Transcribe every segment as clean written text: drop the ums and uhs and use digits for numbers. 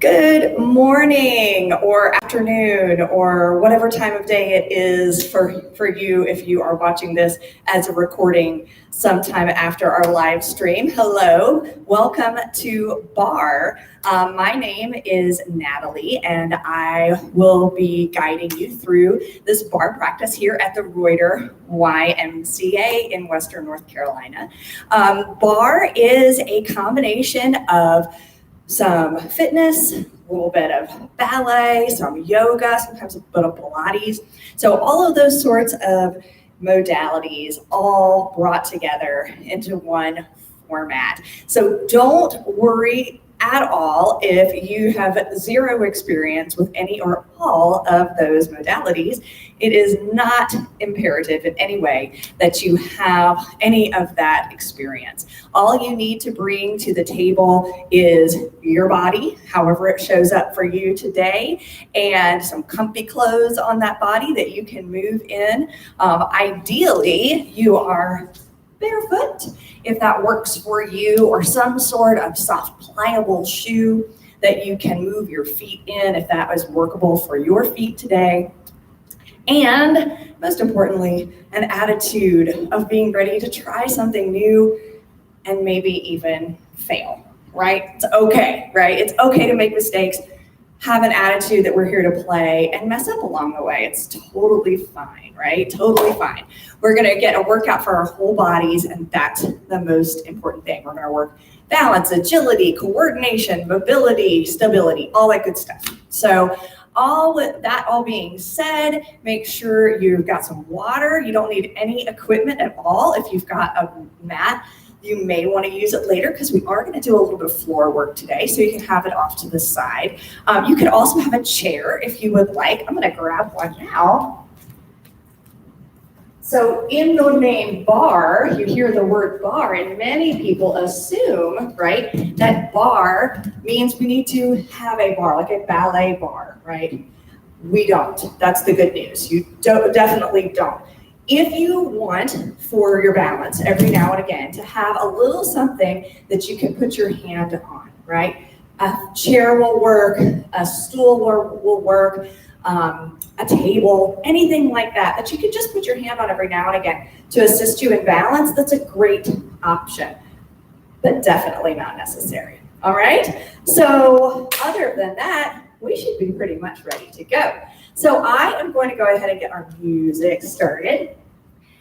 Good morning or afternoon or whatever time of day it is for you if you are watching this as a recording sometime after our live stream. Hello, welcome to Barre. My name is Natalie and I will be guiding you through this barre practice here at the Reuter YMCA in Western North Carolina. Barre is a combination of some fitness, a little bit of ballet, some yoga, sometimes a bit of Pilates. So all of those sorts of modalities all brought together into one format. So don't worry at all if you have zero experience with any or all of those modalities. It is not imperative in any way that you have any of that experience. All you need to bring to the table is your body, however it shows up for you today, and some comfy clothes on that body that you can move in. Ideally, you are barefoot, if that works for you, or some sort of soft, pliable shoe that you can move your feet in if that is workable for your feet today. And most importantly, an attitude of being ready to try something new and maybe even fail, right? It's okay, right? It's okay to make mistakes. Have an attitude that we're here to play and mess up along the way. It's totally fine, right? Totally fine. We're gonna get a workout for our whole bodies, and that's the most important thing. We're gonna work balance, agility, coordination, mobility, stability, all that good stuff. So with that all being said, make sure you've got some water. You don't need any equipment at all. If you've got a mat, you may want to use it later because we are going to do a little bit of floor work today, so you can have it off to the side. You could also have a chair if you would like. I'm going to grab one now. So in the name barre, you hear the word barre, and many people assume, right, that barre means we need to have a barre, like a ballet barre, right? We don't. That's the good news. You definitely don't. If you want for your balance every now and again to have a little something that you can put your hand on, right? A chair will work, a stool will work, a table, anything like that, that you can just put your hand on every now and again to assist you in balance. That's a great option, but definitely not necessary. All right? So other than that, we should be pretty much ready to go. So I am going to go ahead and get our music started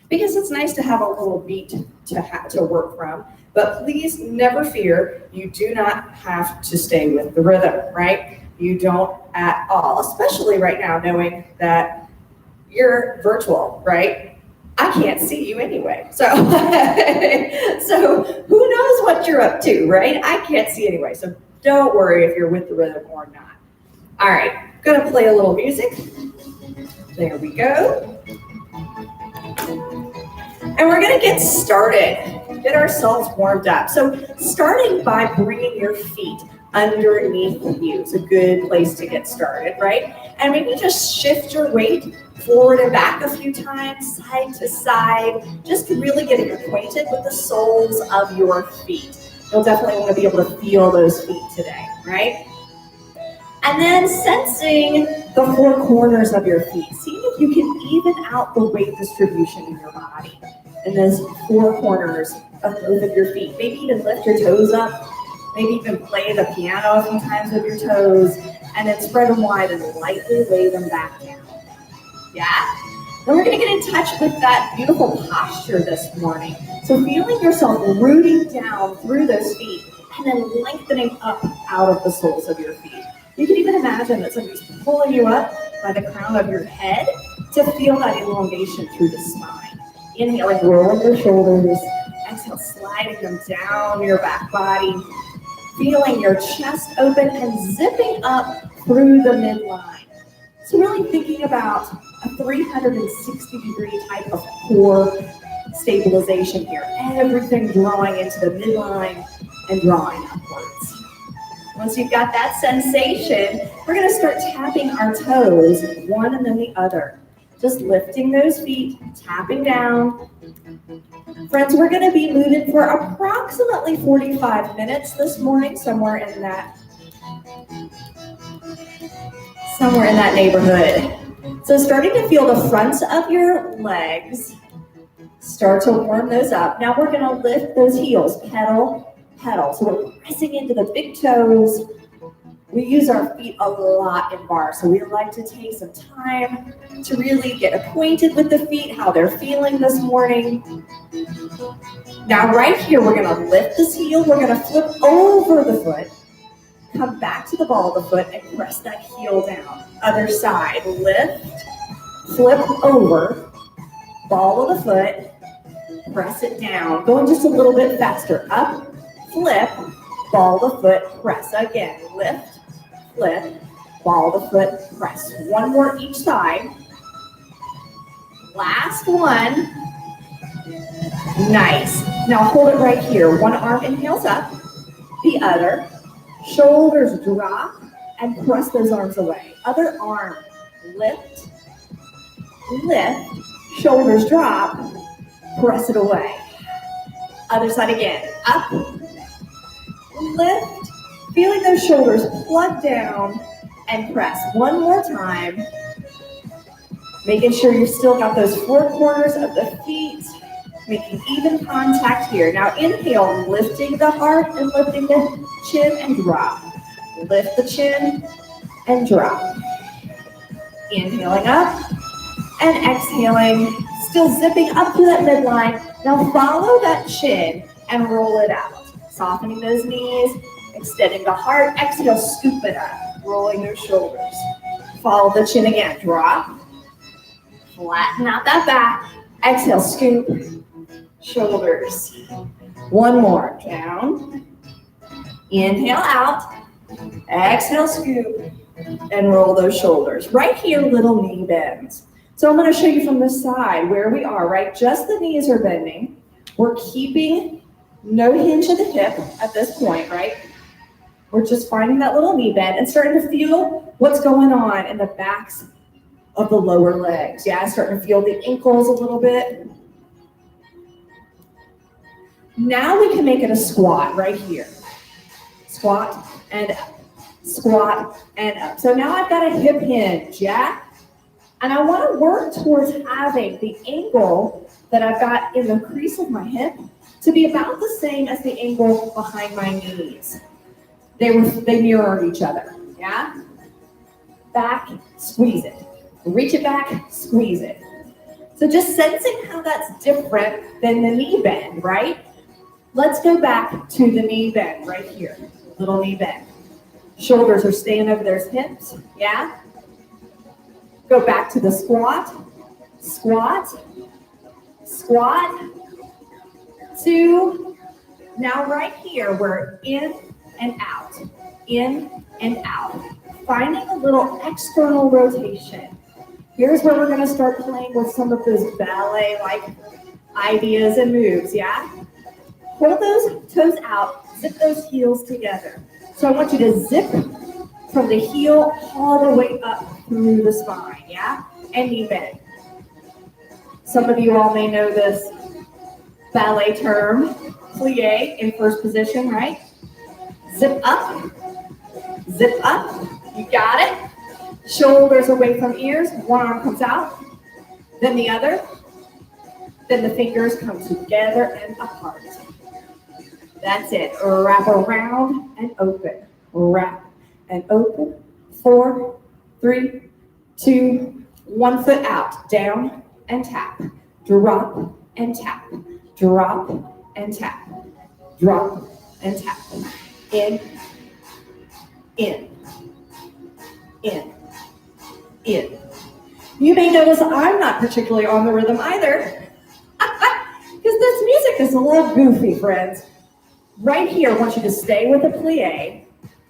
because it's nice to have a little beat to work from, but please never fear, you do not have to stay with the rhythm, right? You don't at all, especially right now knowing that you're virtual, right? I can't see you anyway, so who knows what you're up to, right? I can't see anyway, so don't worry if you're with the rhythm or not. All right, gonna play a little music. There we go. And we're gonna get started, get ourselves warmed up. So starting by bringing your feet underneath you is a good place to get started, right? And maybe just shift your weight forward and back a few times, side to side, just really getting acquainted with the soles of your feet. You'll definitely want to be able to feel those feet today, right? And then sensing the four corners of your feet. See if you can even out the weight distribution in your body in those four corners of both of your feet. Maybe even lift your toes up. Maybe even play the piano a few times with your toes, and then spread them wide and lightly lay them back down. Yeah? Then we're gonna get in touch with that beautiful posture this morning. So feeling yourself rooting down through those feet and then lengthening up out of the soles of your feet. You can even imagine that somebody's pulling you up by the crown of your head to feel that elongation through the spine. Inhaling, rolling your shoulders. Exhale, sliding them down your back body. Feeling your chest open and zipping up through the midline. So really thinking about a 360-degree type of core stabilization here. Everything drawing into the midline and drawing upwards. Once you've got that sensation, we're going to start tapping our toes, one and then the other. Just lifting those feet, tapping down. Friends, we're going to be moving for approximately 45 minutes this morning, somewhere in that Somewhere in that neighborhood. So starting to feel the fronts of your legs. Start to warm those up. Now we're gonna lift those heels, pedal, pedal. So we're pressing into the big toes. We use our feet a lot in barre, so we like to take some time to really get acquainted with the feet, how they're feeling this morning. Now right here, we're gonna lift this heel, we're gonna flip over the foot, come back to the ball of the foot and press that heel down. Other side, lift, flip over, ball of the foot, press it down. Going just a little bit faster. Up, flip, ball of the foot, press again. Lift, flip, ball of the foot, press. One more each side. Last one. Nice. Now hold it right here. One arm inhales up, the other. Shoulders drop and press those arms away. Other arm, lift, lift, shoulders drop, press it away. Other side again, up, lift, feeling those shoulders plug down and press. One more time, making sure you've still got those four corners of the feet, making even contact here. Now inhale, lifting the heart and lifting the chin and drop. Lift the chin and drop. Inhaling up and exhaling, still zipping up to that midline. Now follow that chin and roll it out. Softening those knees, extending the heart. Exhale, scoop it up, rolling those shoulders. Follow the chin again, drop. Flatten out that back. Exhale, scoop, shoulders. One more, down. Inhale out. Exhale, scoop, and roll those shoulders. Right here, little knee bends. So I'm going to show you from the side where we are, right? Just the knees are bending. We're keeping no hinge at the hip at this point, right? We're just finding that little knee bend and starting to feel what's going on in the backs of the lower legs. Yeah, starting to feel the ankles a little bit. Now we can make it a squat right here. Squat and up, squat and up. So now I've got a hip hinge, yeah? And I want to work towards having the angle that I've got in the crease of my hip to be about the same as the angle behind my knees. They mirror each other, yeah? Back, squeeze it. Reach it back, squeeze it. So just sensing how that's different than the knee bend, right? Let's go back to the knee bend right here. Little knee bend. Shoulders are staying over those hips, yeah? Go back to the squat, squat, squat, two. Now right here, we're in and out, in and out. Finding a little external rotation. Here's where we're gonna start playing with some of those ballet-like ideas and moves, yeah? Pull those toes out, zip those heels together. So I want you to zip from the heel all the way up through the spine, yeah? And knee bend. Some of you all may know this ballet term, plie in first position, right? Zip up, you got it. Shoulders away from ears, one arm comes out, then the other, then the fingers come together and apart. That's it, wrap around and open, wrap and open. 4, 3, 2, 1 foot out, down and tap, drop and tap, drop and tap, drop and tap, in, in, in, in. You may notice I'm not particularly on the rhythm either, because this music is a little goofy, friends. Right here, I want you to stay with the plie,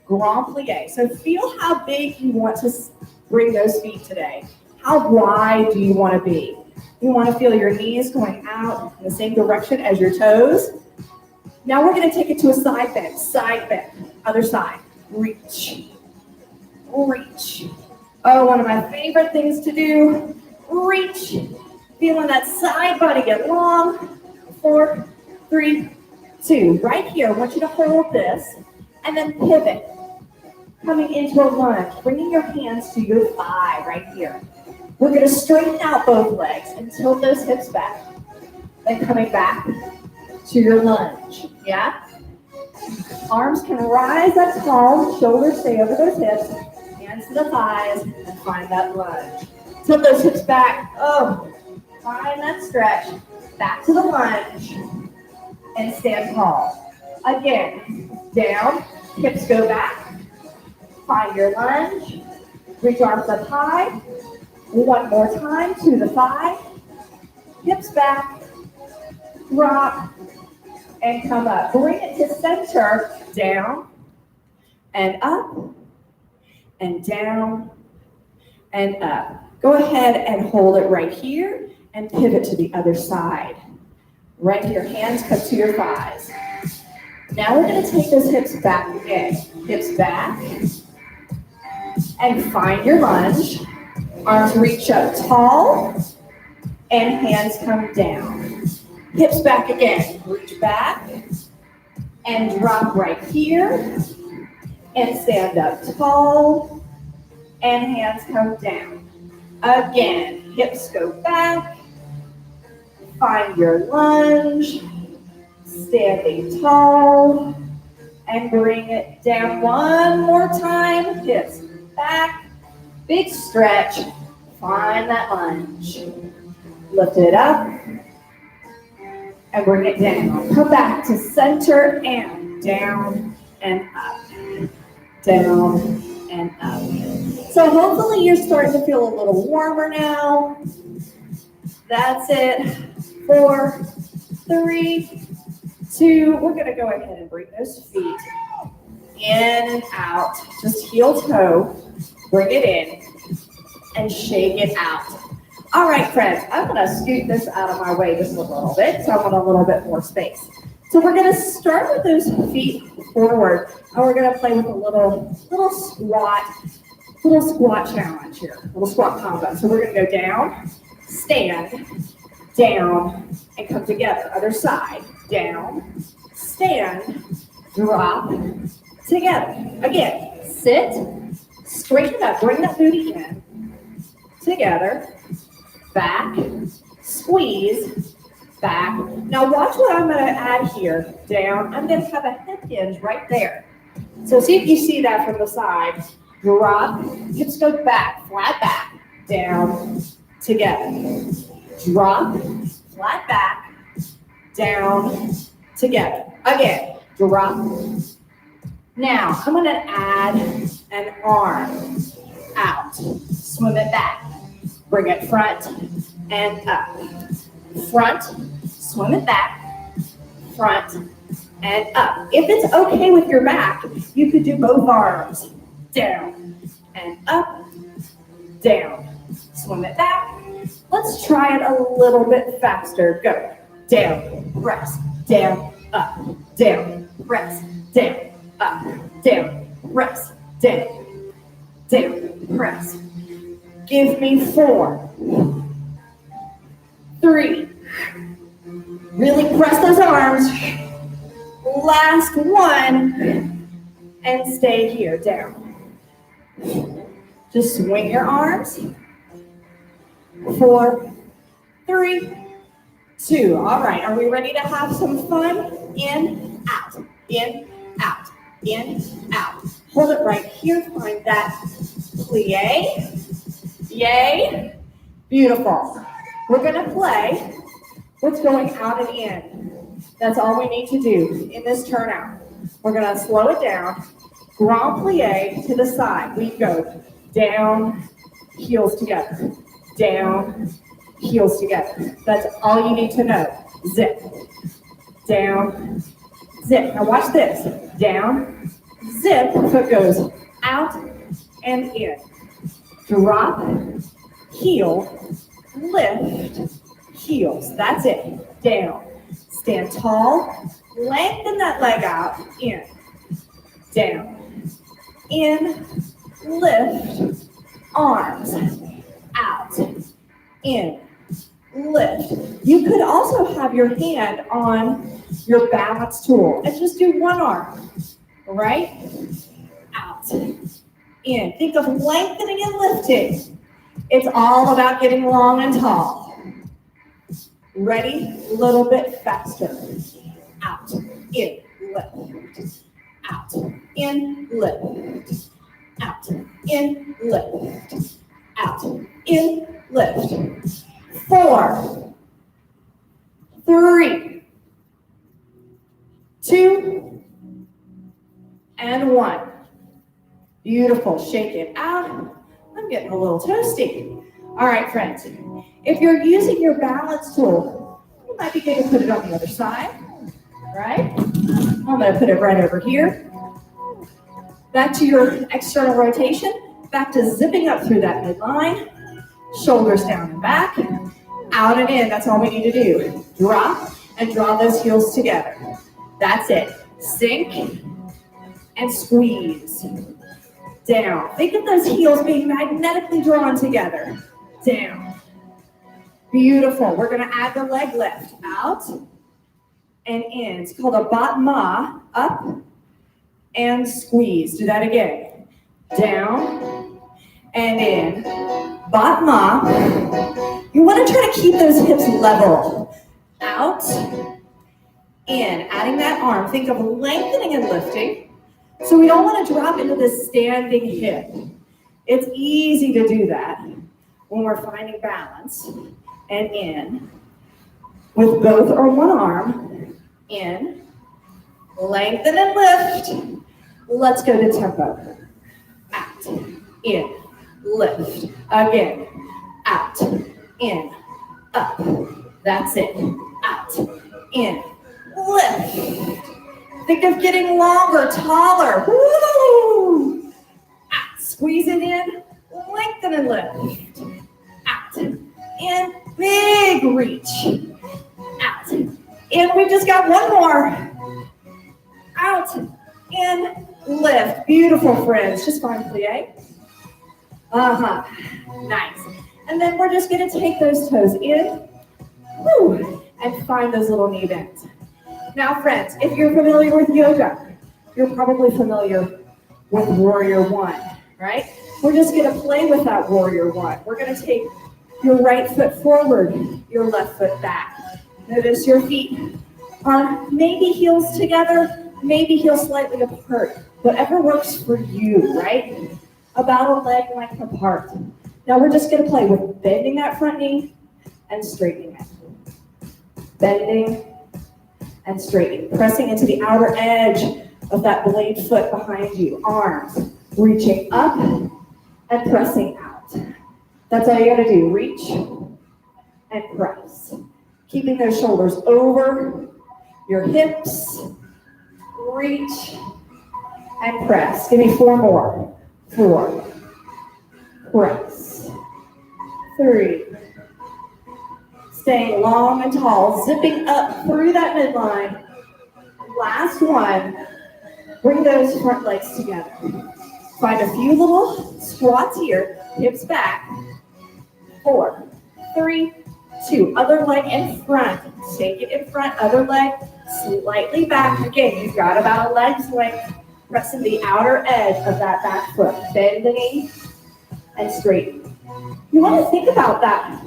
grand plie. So feel how big you want to bring those feet today. How wide do you want to be? You want to feel your knees going out in the same direction as your toes. Now we're going to take it to a side bend, other side. Reach, reach. Oh, one of my favorite things to do, reach. Feeling that side body get long. 4, 3, 2. Right here, I want you to hold this and then pivot. coming into a lunge, bringing your hands to your thigh right here. We're going to straighten out both legs and tilt those hips back. Then coming back to your lunge, yeah? Arms can rise up tall, shoulders stay over those hips, hands to the thighs, and find that lunge. Tilt those hips back, find that stretch, back to the lunge, and stand tall. Again, down, hips go back, find your lunge, reach arms up high, one more time to the thigh, hips back, drop, and come up. Bring it to center, down, and up, and down, and up. Go ahead and hold it right here, and pivot to the other side. Right here, hands come to your thighs. Now we're going to take those hips back again. Hips back, and find your lunge. Arms reach up tall, and hands come down. Hips back again. Reach back, and drop right here, and stand up tall, and hands come down. Again, hips go back, find your lunge, standing tall, and bring it down one more time. Hips back, big stretch, find that lunge. Lift it up, and bring it down. Come back to center, and down, and up. Down, and up. So hopefully you're starting to feel a little warmer now. That's it. 4, 3, 2. We're going to go ahead and bring those feet in and out. Just heel toe. Bring it in and shake it out. All right, friends. I'm going to scoot this out of my way just a little bit so I want a little bit more space. So we're going to start with those feet forward, and we're going to play with a little squat challenge here, little squat combo. So we're going to go down, stand, down, and come together. Other side, down, stand, drop, together. Again, sit, straighten up, bring that booty in, together, back, squeeze, back. Now watch what I'm going to add here. Down, I'm going to have a hip hinge right there. So see if you see that from the side. Drop, hips go back, flat back, down, together. Drop, flat back, down, together. Again, drop. Now, I'm going to add an arm out. Swim it back. Bring it front and up. Front, swim it back, front and up. If it's okay with your back, you could do both arms. Down and up, down. Swim it back. Let's try it a little bit faster. Go. Down, press, down, up, down, press, down, up, down, press, down, down, press. Give me 4, 3. Really press those arms. Last one. And stay here, down. Just swing your arms. 4, 3, 2. All right, are we ready to have some fun? In, out, in, out, in, out. Hold it right here. Find that plie. Yay. Beautiful. We're going to play what's going out and in. That's all we need to do in this turnout. We're going to slow it down. Grand plie to the side. We go down, heels together. Down, heels together. That's all you need to know. Zip. Down, zip. Now watch this. Down, zip. Foot goes out and in. Drop, heel, lift, heels. That's it. Down. Stand tall. Lengthen that leg out. In. Down. In. Lift. Arms. Out. In. Lift. You could also have your hand on your balance tool and just do one arm. Right? Out. in. Think of lengthening and lifting. It's all about getting long and tall. Ready? A little bit faster. Out, in, lift. Out, in, lift. Out, in, lift. Out, in, lift. 4, 3, 2, and 1. Beautiful. Shake it out. I'm getting a little toasty. All right, friends. If you're using your balance tool, you might be good to put it on the other side. Right? I'm going to put it right over here. Back to your external rotation. Back to zipping up through that midline. Shoulders down and back. Out and in. That's all we need to do. Drop and draw those heels together. That's it. Sink and squeeze. Down. Think of those heels being magnetically drawn together. Down. Beautiful. We're going to add the leg lift. Out and in. It's called a batma. Up and squeeze. Do that again. Down and in. Batma. You want to try to keep those hips level. Out, in. Adding that arm. Think of lengthening and lifting. So we don't want to drop into this standing hip. It's easy to do that when we're finding balance. And in. With both or one arm. In. Lengthen and lift. Let's go to tempo. Out, in, lift. Again. Out, in, up. That's it. Out, in, lift. Think of getting longer, taller. Woo! Out, squeeze it in, lengthen and lift. Out, in, big reach. Out, in, we just got one more. Out, in, lift. Beautiful, friends. Just find plie. Nice. And then we're just going to take those toes in. Woo, and find those little knee bends. Now, friends, if you're familiar with yoga, you're probably familiar with Warrior One, right? We're just going to play with that Warrior One. We're going to take your right foot forward, your left foot back. Notice your feet are maybe heels together, maybe heels slightly apart. Whatever works for you, right? About a leg length apart. Now we're just going to play with bending that front knee and straightening it. Bending and straightening. Pressing into the outer edge of that blade foot behind you. Arms reaching up and pressing out. That's all you got to do. Reach and press. Keeping those shoulders over your hips. Reach and press. Give me 4 more. 4. Press. 3. Staying long and tall, zipping up through that midline. Last one. Bring those front legs together. Find a few little squats here. Hips back. 4, 3, 2. Other leg in front. Take it in front. Other leg slightly back. Again, you've got about a leg's length. Pressing the outer edge of that back foot. Bend the knee and straighten. You want to think about that.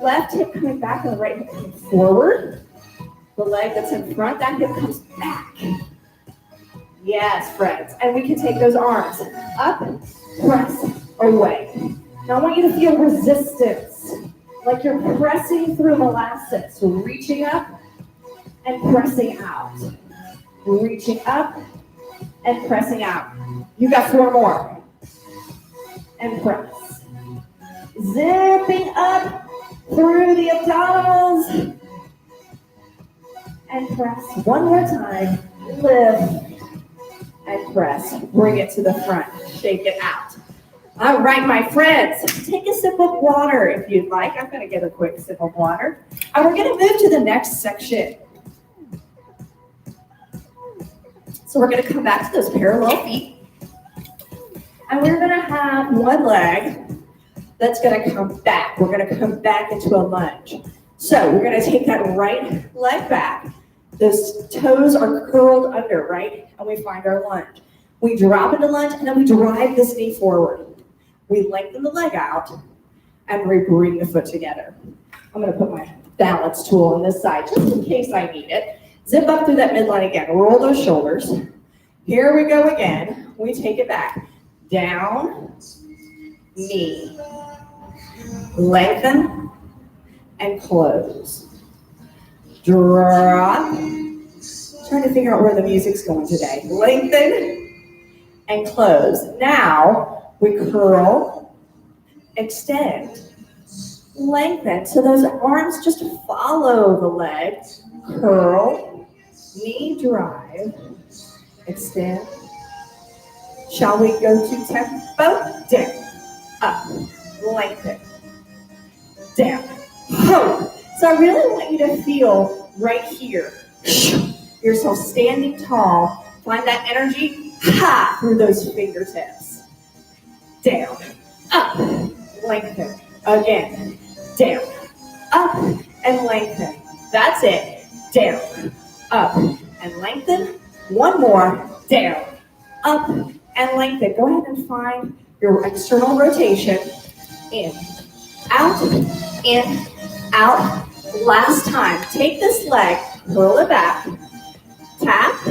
Left hip coming back and the right hip coming forward. The leg that's in front, that hip comes back. Yes, friends. And we can take those arms up, press, away. Now I want you to feel resistance, like you're pressing through molasses. So reaching up and pressing out. Reaching up and pressing out. You got 4 more. And press. Zipping up through the abdominals. And press. One more time. Lift. And press. Bring it to the front. Shake it out. All right, my friends. Take a sip of water if you'd like. I'm going to get a quick sip of water. And we're going to move to the next section. So we're going to come back to those parallel feet. And we're going to have one leg that's going to come back. We're going to come back into a lunge. So we're going to take that right leg back. Those toes are curled under, right? And we find our lunge. We drop into lunge, and then we drive this knee forward. We lengthen the leg out, and we bring the foot together. I'm gonna put my balance tool on this side, just in case I need it. Zip up through that midline again, roll those shoulders. Here we go again. We take it back. Down, knee, lengthen, and close. Drop. Trying to figure out where the music's going today. Lengthen and close. Now we curl, extend, lengthen. So those arms just follow the leg. Curl, knee drive, extend. Shall we go to tempo? Down, up, lengthen, down, home. So I really want you to feel right here, yourself standing tall. Find that energy through those fingertips. Down, up, lengthen. Again, down, up, and lengthen. That's it. Down, up, and lengthen. One more. Down, up, and lengthen. Go ahead and find your external rotation. In, out, in, out. Last time. Take this leg, curl it back, tap,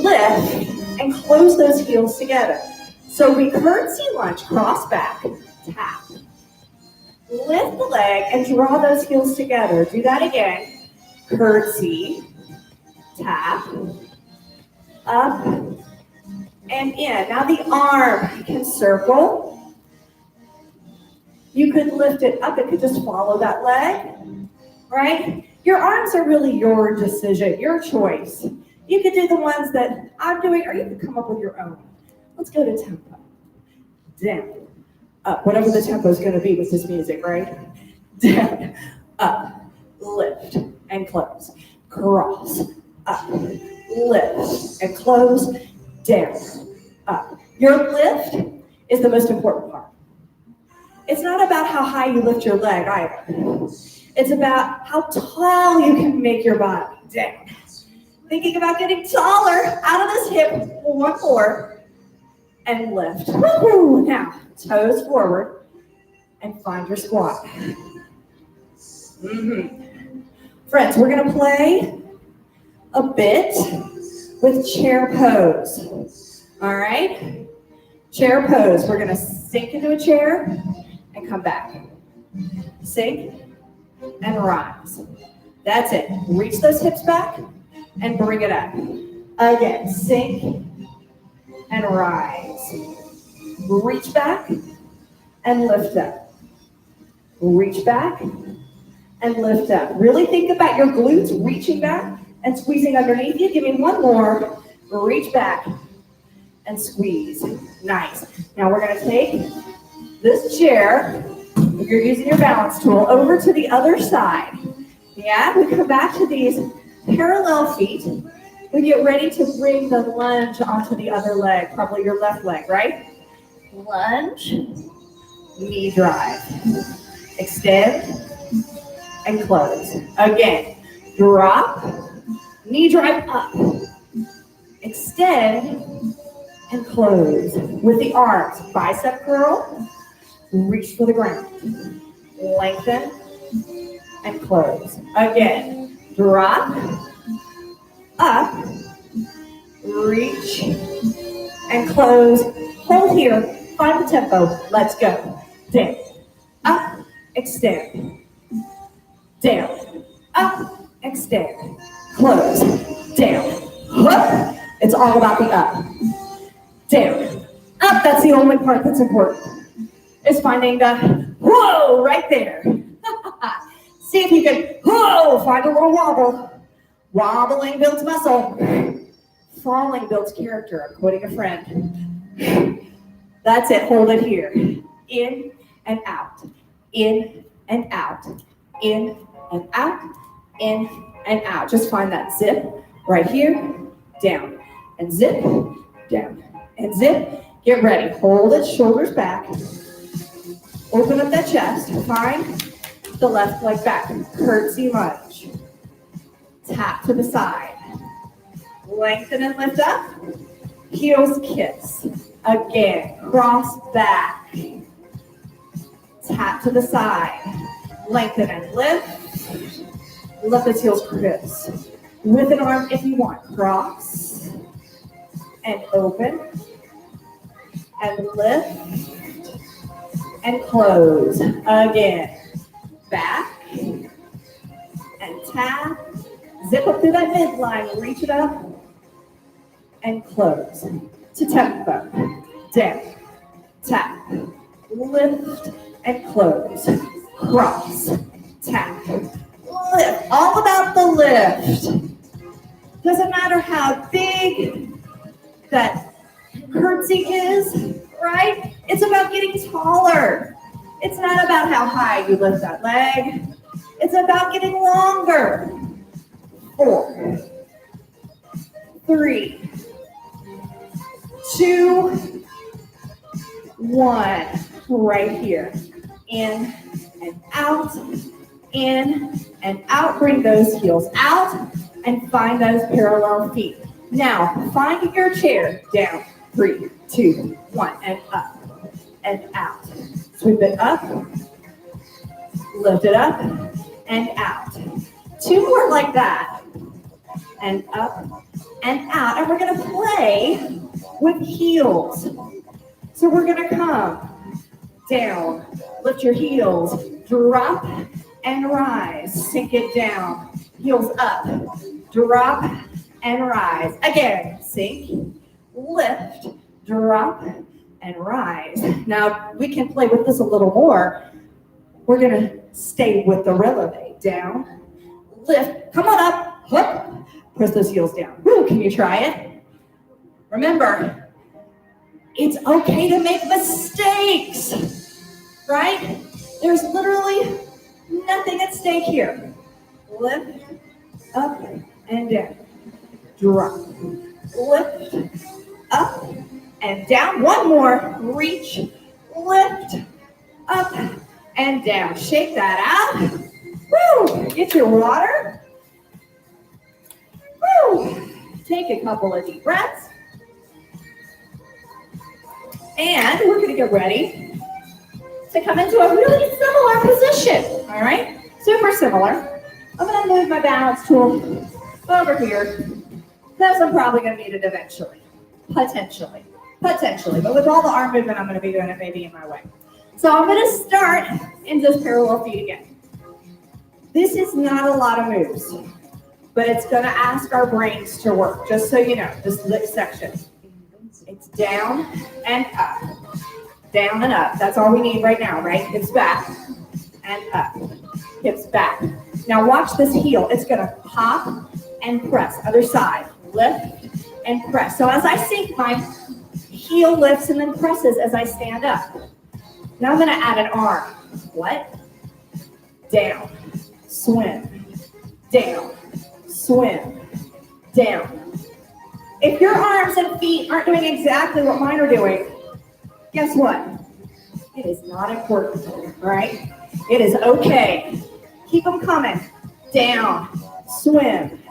lift, and close those heels together. So we curtsy lunge, cross back, tap. Lift the leg and draw those heels together. Do that again. Curtsy, tap, up, and in. Now the arm can circle. You could lift it up. It could just follow that leg, right? Your arms are really your decision, your choice. You could do the ones that I'm doing, or you could come up with your own. Let's go to tempo. Down, up, whatever the tempo is going to be with this music, right? Down, up, lift, and close. Cross, up, lift, and close, down, up. Your lift is the most important part. It's not about how high you lift your leg either. It's about how tall you can make your body down. Thinking about getting taller out of this hip. One more. And lift. Woo-hoo. Now, toes forward and find your squat. Friends, we're going to play a bit with chair pose. All right? Chair pose. We're going to sink into a chair and come back. Sink and rise. That's it. Reach those hips back and bring it up. Again, sink and rise. Reach back and lift up. Reach back and lift up. Really think about your glutes reaching back and squeezing underneath you. Give me one more. Reach back and squeeze. Nice. Now we're going to take this chair, if you're using your balance tool, over to the other side. Yeah, we come back to these parallel feet. We get ready to bring the lunge onto the other leg, probably your left leg, right? Lunge, knee drive. Extend and close. Again, drop, knee drive up. Extend and close. With the arms, bicep curl, reach for the ground. Lengthen and close. Again, drop, up, reach, and close. Hold here. Find the tempo. Let's go. Down, up, extend. Down, up, extend. Close. Down, up. It's all about the up. Down, up. That's the only part that's important. Is finding the whoa right there. See if you can, whoa, find a little wobble. Wobbling builds muscle. Falling builds character. I'm quoting a friend. That's it. Hold it here. In and out. In and out. In and out. In and out. Just find that zip right here. Down. And zip. Down. And zip. Get ready. Hold it. Shoulders back. Open up that chest. Find the left leg back. Curtsy lunge. Tap to the side. Lengthen and lift up. Heel heels kiss. Again, cross back. Tap to the side. Lengthen and lift. Let those heels kiss. With an arm if you want. Cross. And open. And lift. And close. Again. Back. And tap. Zip up through that midline. Reach it up. And close. To tempo. Down. Tap. Lift. And close. Cross. Tap. Lift. All about the lift. Doesn't matter how big that curtsy is, right? It's about getting taller. It's not about how high you lift that leg. It's about getting longer. 4, 3, 2, 1. Right here. In and out. In and out. Bring those heels out and find those parallel feet. Now, find your chair. Down. 3, 2, 1. And up. And out. Sweep it up. Lift it up. And out. 2 more like that. And up. And out. And we're going to play with heels. So we're going to come down. Lift your heels. Drop and rise. Sink it down. Heels up. Drop and rise. Again, sink, lift, drop, and rise. Now, we can play with this a little more. We're going to stay with the releve. Down, lift, come on up, whoop, press those heels down. Woo, can you try it? Remember, it's okay to make mistakes, right? There's literally nothing at stake here. Lift, up, and down. Drop, lift, up, and down. One more. Reach, lift, up, and down. Shake that out. Woo! Get your water. Woo! Take a couple of deep breaths. And we're going to get ready to come into a really similar position. All right? Super similar. I'm going to move my balance tool over here. Because I'm probably going to need it eventually. Potentially. But with all the arm movement I'm going to be doing, it may be in my way. So I'm going to start in this parallel feet again. This is not a lot of moves, but it's going to ask our brains to work, just so you know, this section. It's down and up. Down and up. That's all we need right now, right? Hips back and up. Hips back. Now watch this heel. It's going to pop and press. Other side. Lift and press. So as I sink, my heel lifts and then presses as I stand up. Now I'm going to add an arm. What? Down. Swim. Down. Swim. Down. If your arms and feet aren't doing exactly what mine are doing, guess what? It is not important, all right? It is okay. Keep them coming. Down. Swim.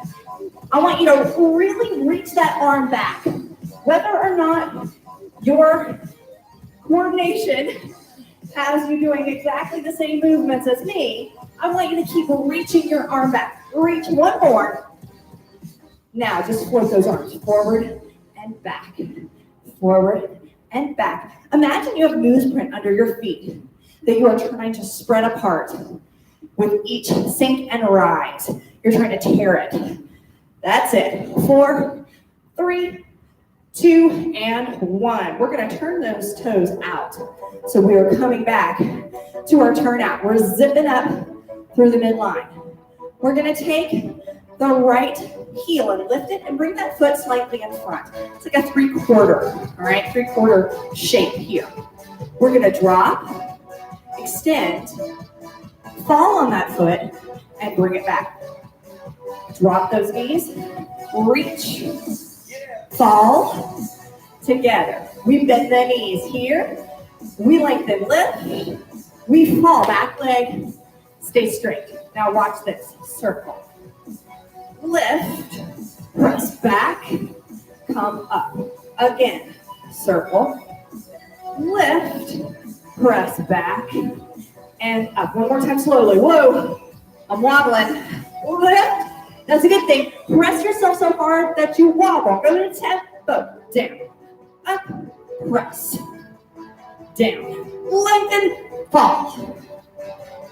I want you to really reach that arm back. Whether or not your coordination has you doing exactly the same movements as me, I want you to keep reaching your arm back. Reach one more. Now, just float those arms forward and back. Forward and back. Imagine you have newsprint under your feet that you are trying to spread apart with each sink and rise. You're trying to tear it. That's it. 4, 3, 2, and 1. We're going to turn those toes out. So we are coming back to our turn out. We're zipping up through the midline. We're going to take the right heel and lift it and bring that foot slightly in front. It's like a 3/4, all right? 3/4 shape here. We're going to drop, extend, fall on that foot, and bring it back. Drop those knees, reach, fall, together. We bend the knees here. We lengthen, lift. We fall, back leg, stay straight. Now watch this, circle. Lift, press back, come up. Again, circle, lift, press back, and up. One more time slowly. Whoa, I'm wobbling. Lift. That's a good thing. Press yourself so hard that you wobble. Go to the tempo. Down, up, press, down, lengthen, fall,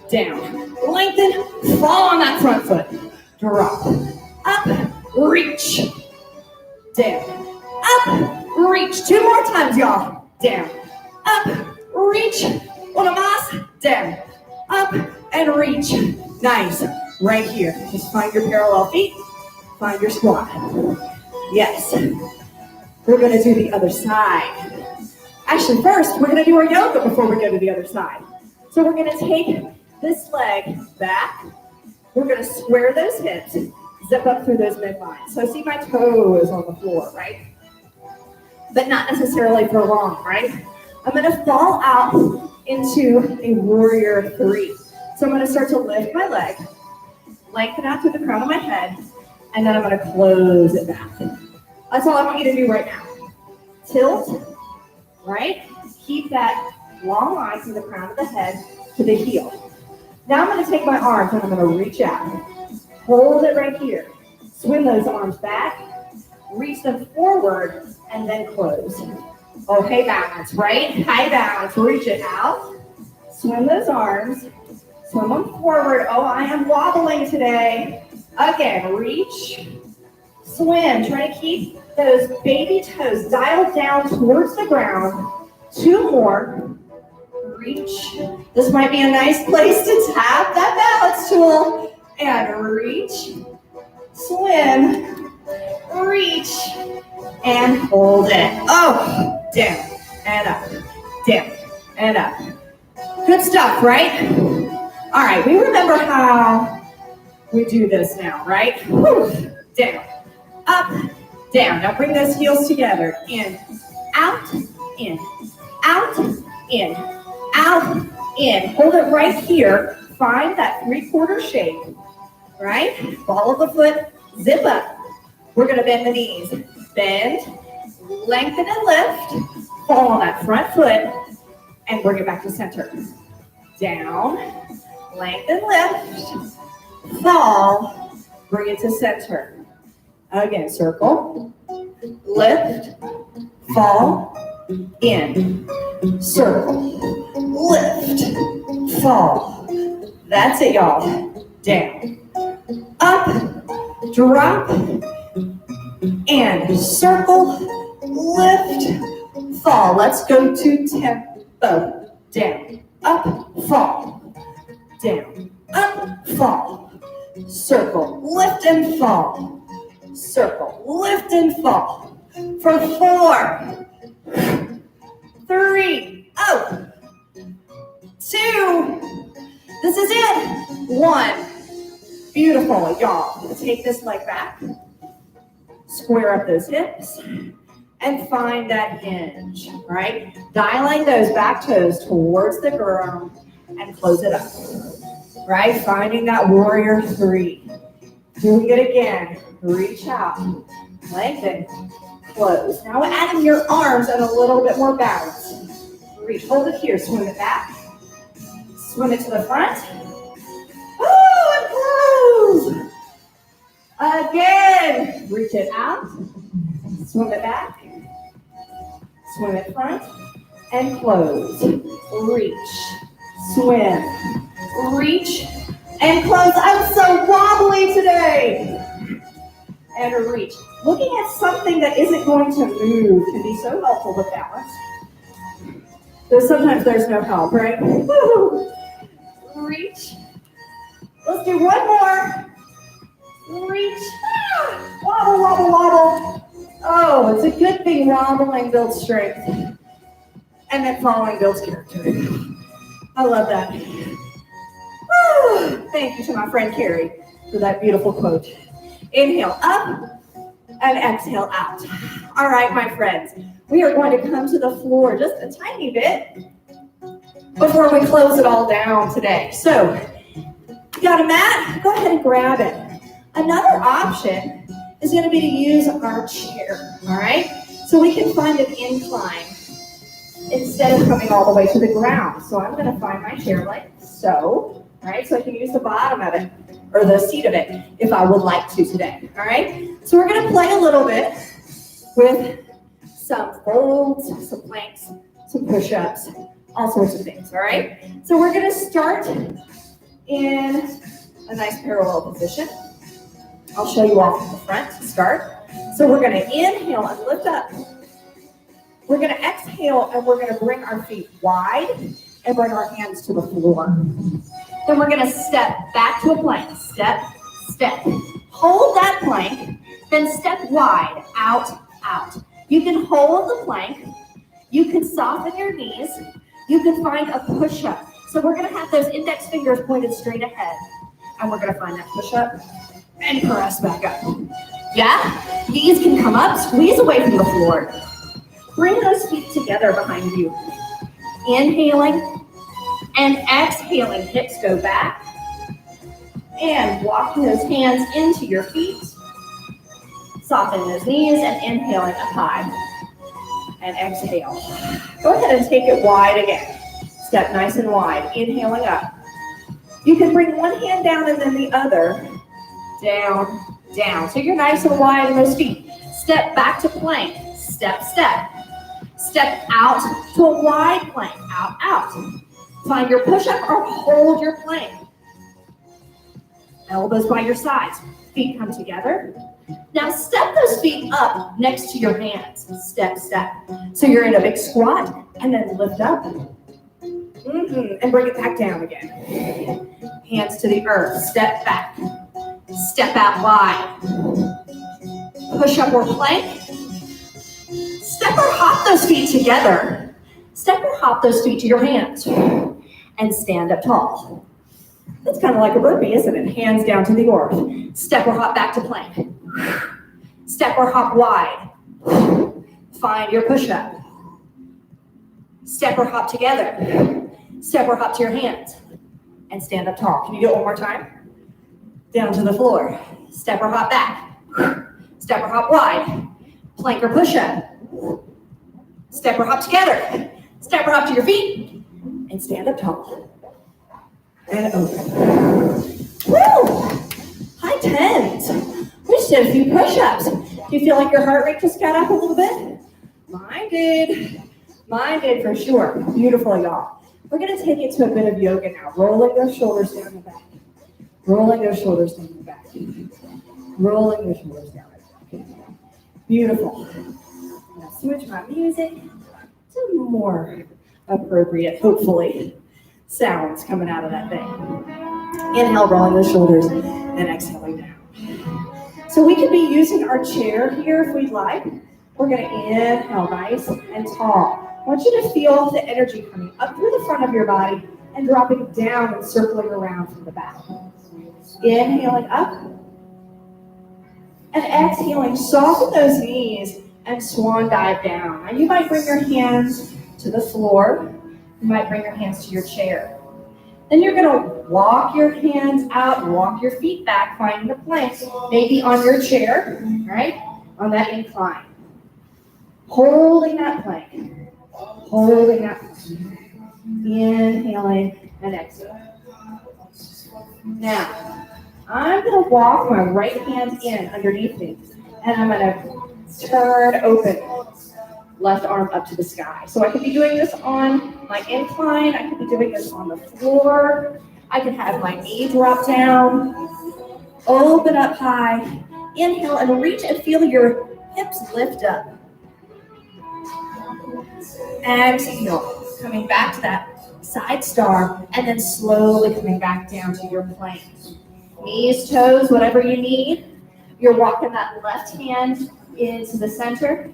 down, lengthen, fall on that front foot, drop, up, reach, down, up, reach. 2 more times, y'all. Down, up, reach, una más, down, up, and reach. Nice. Right here. Just find your parallel feet, find your squat. Yes. We're going to do the other side. Actually, first, we're going to do our yoga before we go to the other side. So we're going to take this leg back. We're going to square those hips, zip up through those midlines. So see my toes on the floor, right? But not necessarily for long, right? I'm going to fall out into a warrior 3. So I'm going to start to lift my leg, lengthen out to the crown of my head, and then I'm going to close it back. That's all I want you to do right now. Tilt, right? Keep that long line from the crown of the head to the heel. Now I'm going to take my arms and I'm going to reach out. Hold it right here. Swing those arms back, reach them forward, and then close. Okay, balance, right? High balance, reach it out. Swing those arms. Swim them forward. Oh, I am wobbling today. Again, reach, swim. Try to keep those baby toes dialed down towards the ground. 2 more. Reach. This might be a nice place to tap that balance tool. And reach, swim, reach, and hold it. Oh, down and up, down and up. Good stuff, right? All right, we remember how we do this now, right? Whew. Down, up, down. Now bring those heels together. In, out, in, out, in, out, in. Hold it right here. Find that 3/4 shape, right? Ball of the foot, zip up. We're gonna bend the knees. Bend, lengthen and lift. Fall on that front foot and bring it back to center. Down, lengthen, lift, fall, bring it to center. Again, circle, lift, fall, in, circle, lift, fall. That's it, y'all. Down, up, drop, and circle, lift, fall. Let's go to tempo. Down, up, fall, down, up, fall, circle, lift and fall, circle, lift and fall. For 4, 3, 2, this is it. 1. Beautiful, y'all. Take this leg back, square up those hips, and find that hinge, right? Dialing those back toes towards the ground and close it up, right? Finding that warrior 3. Doing it again. Reach out, lengthen, close. Now adding your arms and a little bit more balance. Reach, hold it here, swim it back. Swim it to the front. Oh, and close. Again, reach it out, swim it back. Swim it front and close. Reach, swim, reach, and close. I'm so wobbly today. And reach. Looking at something that isn't going to move can be so helpful with balance. Though sometimes there's no help, right? Woo-hoo. Reach. Let's do one more. Reach. Ah. Wobble, wobble, wobble. Oh, it's a good thing wobbling builds strength. And then falling builds character. I love that. Woo. Thank you to my friend Carrie for that beautiful quote. Inhale up and exhale out. All right, my friends, we are going to come to the floor just a tiny bit before we close it all down today. So, you got a mat? Go ahead and grab it. Another option is going to be to use our chair, all right? So we can find an incline instead of coming all the way to the ground. So I'm going to find my chair like so, all right? So I can use the bottom of it, or the seat of it, if I would like to today, all right? So we're going to play a little bit with some folds, some planks, some push-ups, all sorts of things, all right? So we're going to start in a nice parallel position. I'll show you all from the front to start. So we're going to inhale and lift up. We're going to exhale and we're going to bring our feet wide and bring our hands to the floor. Then we're going to step back to a plank. Step, step. Hold that plank, then step wide, out, out. You can hold the plank. You can soften your knees. You can find a push-up. So we're going to have those index fingers pointed straight ahead. And we're going to find that push-up and press back up. Yeah? Knees can come up, squeeze away from the floor. Bring those feet together behind you. Inhaling and exhaling. Hips go back. And walking those hands into your feet. Softening those knees and inhaling up high. And exhale. Go ahead and take it wide again. Step nice and wide. Inhaling up. You can bring one hand down and then the other. Down, down. So you're nice and wide in those feet. Step back to plank. Step, step. Step out to a wide plank. Out, out. Find your push-up or hold your plank. Elbows by your sides. Feet come together. Now step those feet up next to your hands. Step, step. So you're in a big squat and then lift up. And bring it back down again. Hands to the earth. Step back. Step out wide. Push up or plank. Step or hop those feet together. Step or hop those feet to your hands. And stand up tall. That's kind of like a burpee, isn't it? Hands down to the earth. Step or hop back to plank. Step or hop wide. Find your push-up. Step or hop together. Step or hop to your hands. And stand up tall. Can you do it one more time? Down to the floor. Step or hop back. Step or hop wide. Plank or push-up. Step or hop together. Step or hop to your feet. And stand up tall. And open. Woo! High tens. We just did a few push-ups. Do you feel like your heart rate just got up a little bit? Mine did. Mine did for sure. Beautiful, y'all. We're going to take it to a bit of yoga now. Rolling those shoulders down the back. Rolling those shoulders down the back. Rolling those shoulders down the back. Beautiful. Now switch my music to more appropriate, hopefully, sounds coming out of that thing. Inhale, rolling those shoulders, and exhaling down. So we could be using our chair here if we'd like. We're going to inhale nice and tall. I want you to feel the energy coming up through the front of your body and dropping down and circling around from the back. Inhaling up and exhaling. Soften those knees and swan dive down. Now you might bring your hands to the floor. You might bring your hands to your chair. Then you're going to walk your hands out, walk your feet back, finding a plank, maybe on your chair, right? On that incline. Holding that plank. Holding that plank. Inhaling and exhaling. Now, I'm going to walk my right hand in underneath me, and I'm going to turn open, left arm up to the sky. So I could be doing this on my incline. I could be doing this on the floor. I could have my knee drop down, open up high, inhale and reach and feel your hips lift up. Exhale, coming back to that side star, and then slowly coming back down to your plank. Knees, toes, whatever you need. You're walking that left hand into the center.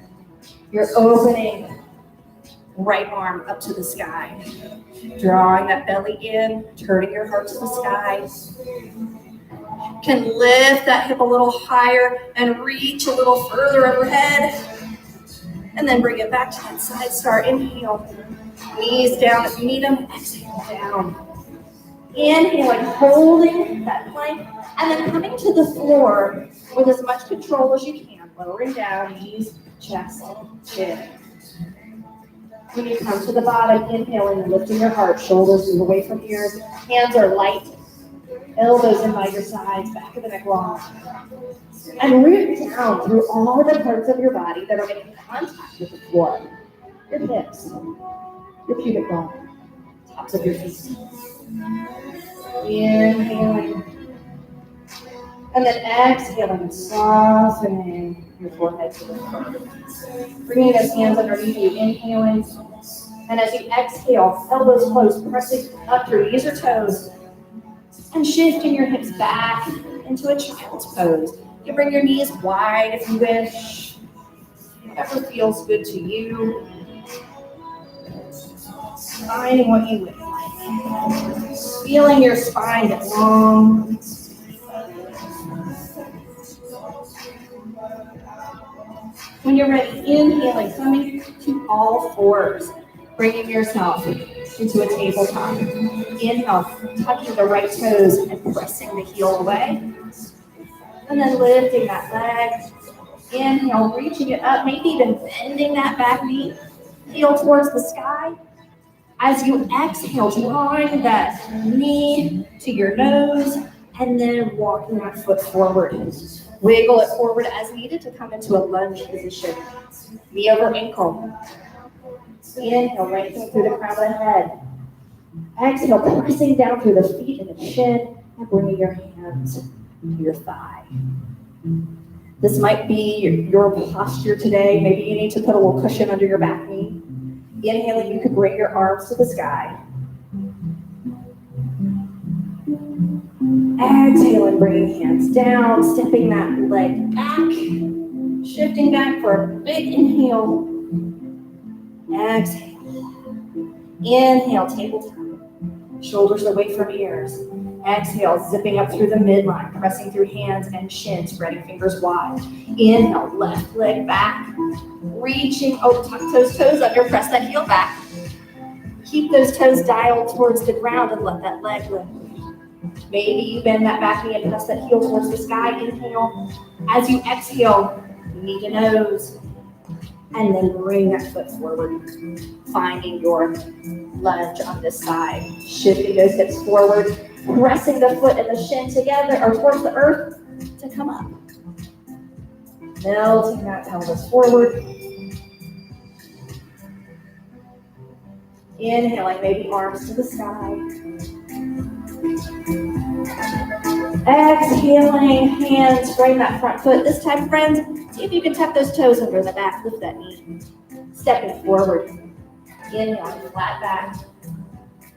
You're opening right arm up to the sky. Drawing that belly in, turning your heart to the sky. Can lift that hip a little higher and reach a little further overhead. And then bring it back to that side star. Inhale. Knees down if you need them. Exhale down. Inhaling, holding that plank, and then coming to the floor with as much control as you can. Lowering down, knees chest, chin. When you come to the bottom, inhaling and lifting your heart, shoulders move away from ears, hands are light, elbows in by your sides, back of the neck long. And root down through all the parts of your body that are making contact with the floor. Your hips, your pubic bone, tops of your feet. Inhaling. And then exhaling and softening your forehead to the front. Bringing those hands underneath you, inhaling. And as you exhale, elbows close, pressing up your knees or toes, and shifting your hips back into a child's pose. You bring your knees wide if you wish. Whatever feels good to you. Finding what you like. Feeling your spine get long. When you're ready, inhaling, coming to all fours, bringing yourself into a tabletop. Inhale, tucking the right toes and pressing the heel away. And then lifting that leg. Inhale, reaching it up, maybe even bending that back knee, heel towards the sky. As you exhale, drawing that knee to your nose, and then walking that foot forward. Wiggle it forward as needed to come into a lunge position. Knee over ankle. Inhale, right through the crown of the head. Exhale, pressing down through the feet and the chin, and bringing your hands to your thigh. This might be your posture today. Maybe you need to put a little cushion under your back knee. Inhaling, you could bring your arms to the sky. Exhaling, bringing hands down, stepping that leg back, shifting back for a big inhale. Exhale. Inhale, tabletop. Shoulders away from ears. Exhale, zipping up through the midline, pressing through hands and chin, spreading fingers wide. Inhale, left leg back. Reaching, tuck those toes under, press that heel back. Keep those toes dialed towards the ground and let that leg lift. Maybe you bend that back knee and press that heel towards the sky. Inhale. As you exhale, knee to nose. And then bring that foot forward. Finding your lunge on this side. Shifting those hips forward. Pressing the foot and the shin together or towards the earth to come up. Melting that pelvis forward. Inhaling, maybe arms to the sky. Exhaling, hands frame that front foot. This time, friends, see if you can tap those toes under the back. Lift that knee. Stepping forward. Inhaling, flat back.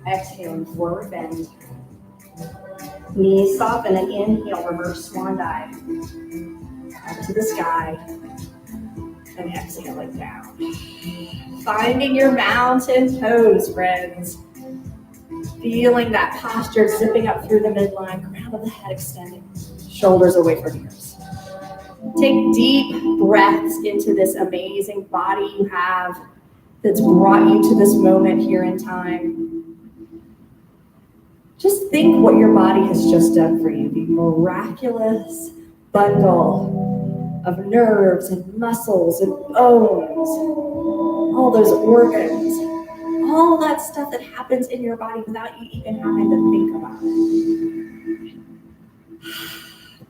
Exhaling, forward bend. Knees soften and inhale, reverse swan dive. Up to the sky. And exhaling down. Finding your mountain pose, friends. Feeling that posture zipping up through the midline, crown of the head extending, shoulders away from ears. Take deep breaths into this amazing body you have that's brought you to this moment here in time. Just think what your body has just done for you, the miraculous bundle of nerves and muscles and bones, all those organs, all that stuff that happens in your body without you even having to think about it.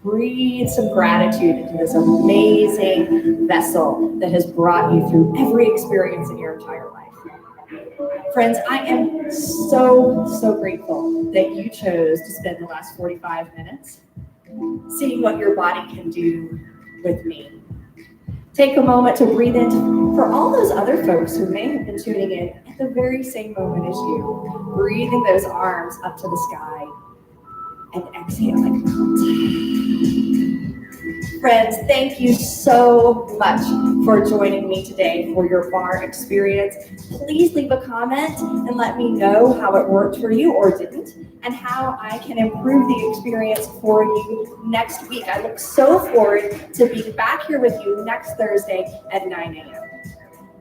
Breathe some gratitude into this amazing vessel that has brought you through every experience in your entire life. Friends, I am so grateful that you chose to spend the last 45 minutes seeing what your body can do with me. Take a moment to breathe in for all those other folks who may have been tuning in at the very same moment as you, breathing those arms up to the sky and exhaling. Friends, thank you so much for joining me today for your bar experience. Please leave a comment and let me know how it worked for you or didn't, and how I can improve the experience for you next week. I look so forward to being back here with you next Thursday at 9 a.m.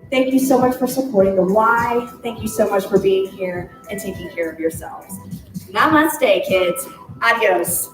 Thank you so much for supporting the why. Thank you so much for being here and taking care of yourselves. Namaste, kids. Adios.